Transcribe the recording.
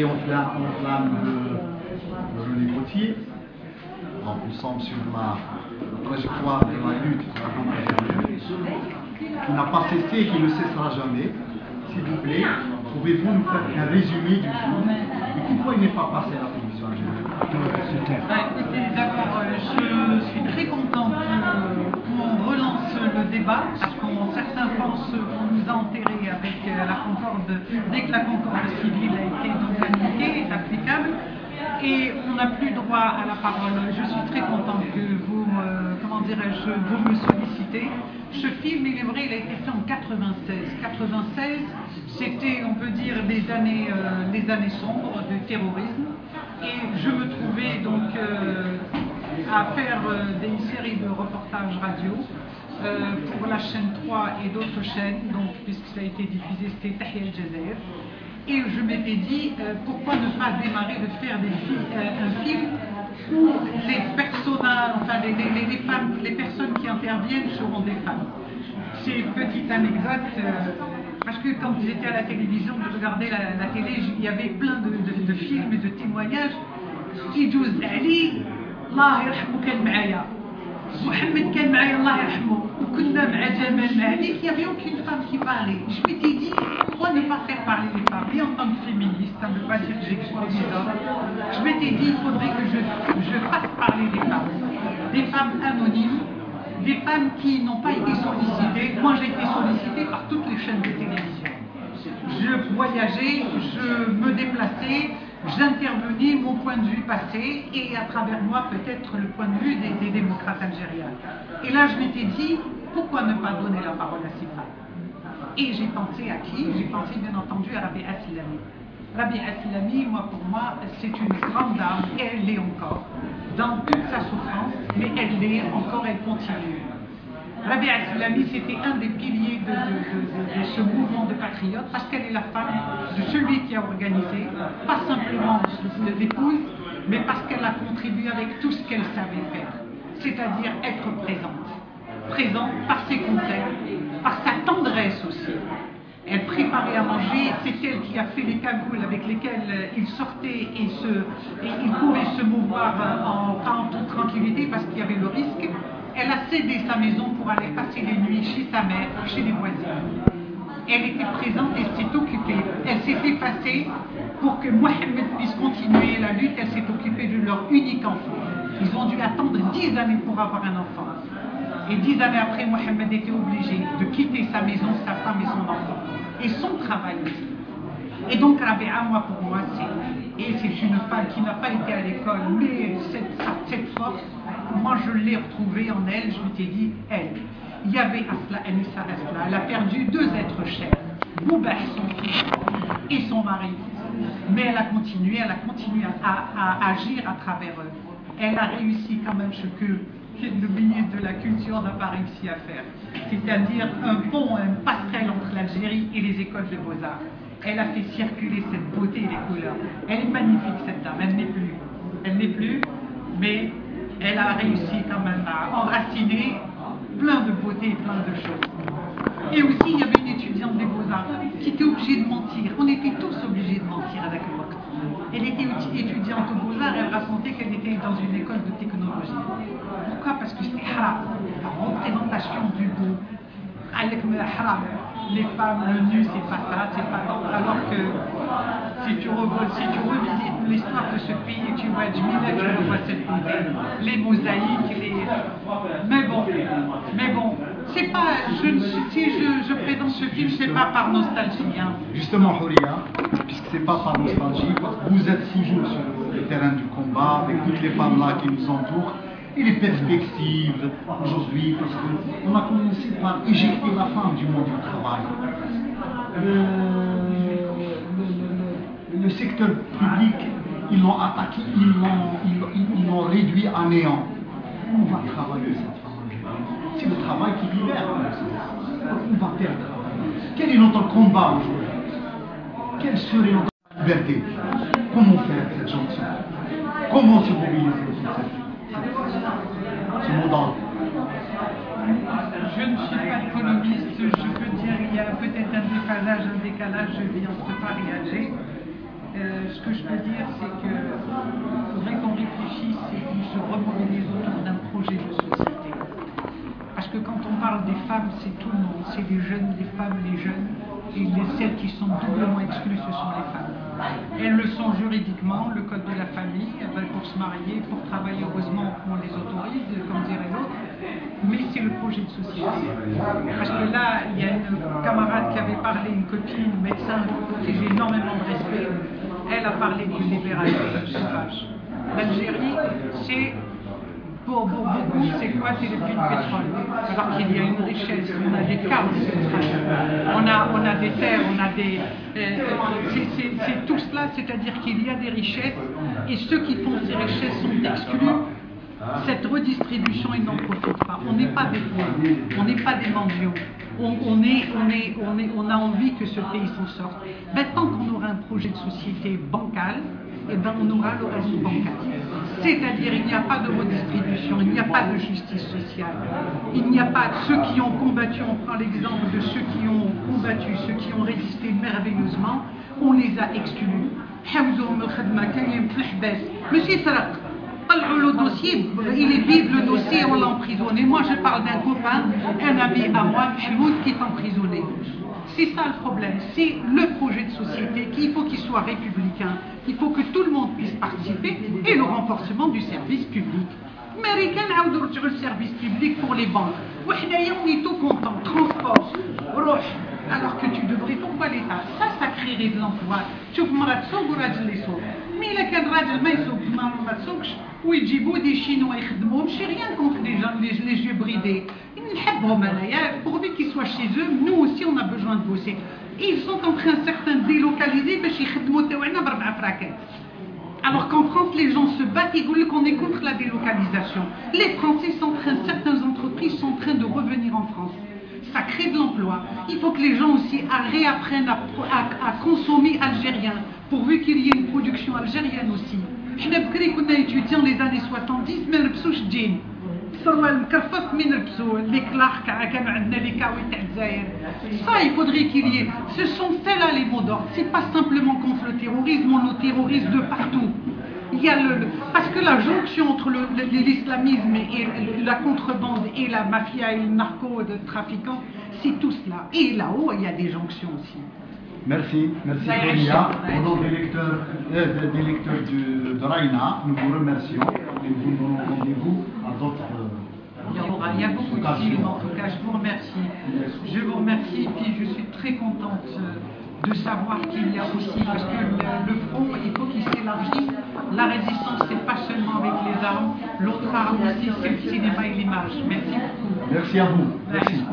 et on flamme le Gauthier. Donc nous sommes sur la trajectoire de la lutte qui n'a pas cessé et qui ne cessera jamais. S'il vous plaît, pouvez-vous nous faire un résumé du jour et pourquoi il n'est pas passé à la télévision algérienne? Écoutez, d'abord, je suis très contente qu'on relance le débat, parce que certains pensent qu'on nous a enterrés avec la concorde, dès que la concorde civile a été donc appliquée, est applicable, et on n'a plus droit à la parole. Je suis très contente que vous, vous me sollicitez. Ce film, il est vrai, il a été fait en 96. 96, c'était, on peut dire, les années sombres du terrorisme. Et je me trouvais donc à faire des séries de reportages radio pour la chaîne 3 et d'autres chaînes, donc, puisque ça a été diffusé, c'était Tahia El Jazair. Et je m'étais dit, pourquoi ne pas démarrer de faire un film où les personnages, enfin les femmes, les personnes qui interviennent seront des femmes. C'est une petite anecdote, parce que quand j'étais à la télévision, je regardais la télé, il y avait plein de films et de témoignages. يجوز علي الله يرحمه كان معايا محمد كان معايا الله يرحمه وكنا مع جمال مالك il y avait aucune femme qui parlait. Je m'étais dit pourquoi ne pas faire parler les femmes, et en tant que féministe, ça ne veut pas dire que j'exclus les hommes. Je m'étais dit il faudrait que je fasse parler des femmes anonymes, des femmes qui n'ont pas été sollicitées. Moi j'ai été sollicitée par toutes les chaînes de télévision. Je voyageais, je me déplaçais, j'intervenais, mon point de vue passait, et à travers moi peut-être le point de vue des démocrates algériens. Et là je m'étais dit, pourquoi ne pas donner la parole à ces femmes? Et j'ai pensé à qui? J'ai pensé bien entendu à Rabia Silami. Rabia Silami, pour moi, c'est une grande dame, et elle l'est encore, dans toute sa souffrance, mais elle l'est encore, elle continue. Rabia Silami, c'était un des piliers de ce mouvement de patriotes, parce qu'elle est la femme de celui qui a organisé, pas simplement l'épouse, mais parce qu'elle a contribué avec tout ce qu'elle savait faire, c'est-à-dire être présente par ses conseils, par sa tendresse aussi. Elle préparait à manger, c'est elle qui a fait les cagoules avec lesquelles il sortait et il pouvait se mouvoir en toute tranquillité parce qu'il y avait le risque. Elle a cédé sa maison pour aller passer les nuits chez sa mère, chez les voisins. Elle était présente et s'est occupée. Elle s'est fait passer pour que Mohamed puisse continuer la lutte. Elle s'est occupée de leur unique enfant. Ils ont dû attendre 10 années pour avoir un enfant. Et 10 années après, Mohamed était obligé de quitter sa maison, sa femme et son enfant. Et son travail aussi. Et donc Rabia, pour moi, c'est une femme qui n'a pas été à l'école, mais cette force, moi je l'ai retrouvée en elle. Je m'étais dit, elle. Il y avait Asla, Anissa Asla, elle a perdu 2 êtres chers, Boubah, son fils, et son mari. Mais elle a continué à agir à travers eux. Elle a réussi quand même ce que le ministre de la Culture n'a pas réussi à faire, c'est-à-dire un pont, une passerelle entre l'Algérie et les écoles de beaux-arts. Elle a fait circuler cette beauté et les couleurs. Elle est magnifique cette dame, elle n'est plus, mais elle a réussi quand même à enraciner plein de beauté et plein de choses. Et aussi il y avait une étudiante des beaux-arts qui était obligée de mentir. On était tous obligés de mentir à l'époque. Elle était étudiante aux beaux-arts, elle racontait qu'elle était dans une école de technologie. Pourquoi? Parce que c'était haram, la représentation du beau. Avec le haram, les femmes, le nu, c'est pas ça, c'est pas tant. Alors que si tu revisites l'histoire de ce pays, tu vois Djmila, tu vois cette beauté, les mosaïques, mais bon, c'est pas, si je présente ce film, c'est pas par nostalgie. Hein. Justement, Houria, puisque c'est pas par nostalgie, vous êtes toujours sur le terrain du combat, avec toutes les femmes là qui nous entourent, et les perspectives aujourd'hui, parce qu'on a commencé par éjecter la femme du monde du travail. Le secteur public, ils l'ont attaqué, ils l'ont réduit à néant. On va travailler cette femme. C'est le travail qui libère. On va perdre. Quel est notre combat aujourd'hui? Quelle serait notre liberté? Comment faire cette jonction? Comment se mobiliser sur ce modèle? Je ne suis pas économiste, je peux dire qu'il y a peut-être un décalage, je vis entre Paris et Alger. Ce que je peux dire, c'est qu'il faudrait qu'on réfléchisse et qu'on se remobilise autour d'un projet de société. Parce que quand on parle des femmes, c'est tout le monde, c'est les jeunes, les femmes, les jeunes, et celles qui sont doublement exclues, ce sont les femmes. Elles le sont juridiquement, le code de la famille, pour se marier, pour travailler, heureusement on les autorise, comme dirait l'autre, mais c'est le projet de société. Parce que là, il y a une camarade qui avait parlé, une copine, médecin, que j'ai énormément de respect, elle a parlé du libéralisme sauvage. L'Algérie, c'est... Pour beaucoup, c'est quoi? C'est le puits de pétrole. Alors qu'il y a une richesse, on a des câbles, on a des terres, on a des... c'est tout cela, c'est-à-dire qu'il y a des richesses, et ceux qui font ces richesses sont exclus. Cette redistribution, ils n'en profitent pas. On n'est pas des pauvres, on n'est pas des mendiants. On a envie que ce pays s'en sorte. Ben, tant qu'on aura un projet de société bancal, eh ben, on aura le reste bancal. C'est-à-dire il n'y a pas de redistribution, il n'y a pas de justice sociale, il n'y a pas de ceux qui ont combattu, on prend l'exemple de ceux qui ont combattu, ceux qui ont résisté merveilleusement, on les a exclus. Monsieur Sarak, le dossier, il est vide, le dossier, on l'a emprisonné. Moi, je parle d'un copain, un ami à moi, Mahmoud, qui est emprisonné. C'est ça le problème, c'est le projet de société qu'il faut qu'il soit républicain, il faut que tout le monde puisse participer et le renforcement du service public. Américain a le service public pour les banques. On est tout content, transport, roche. Alors que tu devrais, pourquoi l'État? Ça créerait de l'emploi. شوف مرة تسوق وراجل يسوق. Mais إلا كان راجل ما يسوق ما تسوقش ويجيبوا des Chinois يخدموهم, j'ai rien contre les gens, les yeux bridés. نحبهم أنايا, pourvu qu'ils soient chez eux, nous aussi on a besoin de bosser. Ils sont en train certains de délocaliser باش يخدموا تاوعنا ب4 فراكات. Alors qu'en France, les gens se battent, ils disent qu'on est contre la délocalisation. Les Français sont en train, certaines entreprises sont en train de revenir en France. Ça crée de l'emploi. Il faut que les gens aussi réapprennent à consommer algérien, pourvu qu'il y ait une production algérienne aussi. Je n'ai pas qu'on a étudié les années 70, mais le psouch jean. Ça, il faudrait qu'il y ait. Ce sont celles-là les mots d'ordre. C'est pas simplement contre le terrorisme, on le terrorise de partout. Il y a parce que la jonction entre l'islamisme et la contrebande et la mafia et le narco de trafiquants, c'est tout cela. Et là-haut, il y a des jonctions aussi. Merci Sonia. Au nom des lecteurs de Raina, nous vous remercions et nous vous donnons rendez-vous à d'autres il y a beaucoup de films, en tout cas, je vous remercie. Je vous remercie, puis je suis très contente de savoir qu'il y a aussi, parce que le front, il faut qu'il s'élargisse. La résistance, c'est pas seulement avec les armes, l'autre arme aussi, c'est le cinéma et l'image. Merci beaucoup. Merci à vous. Merci.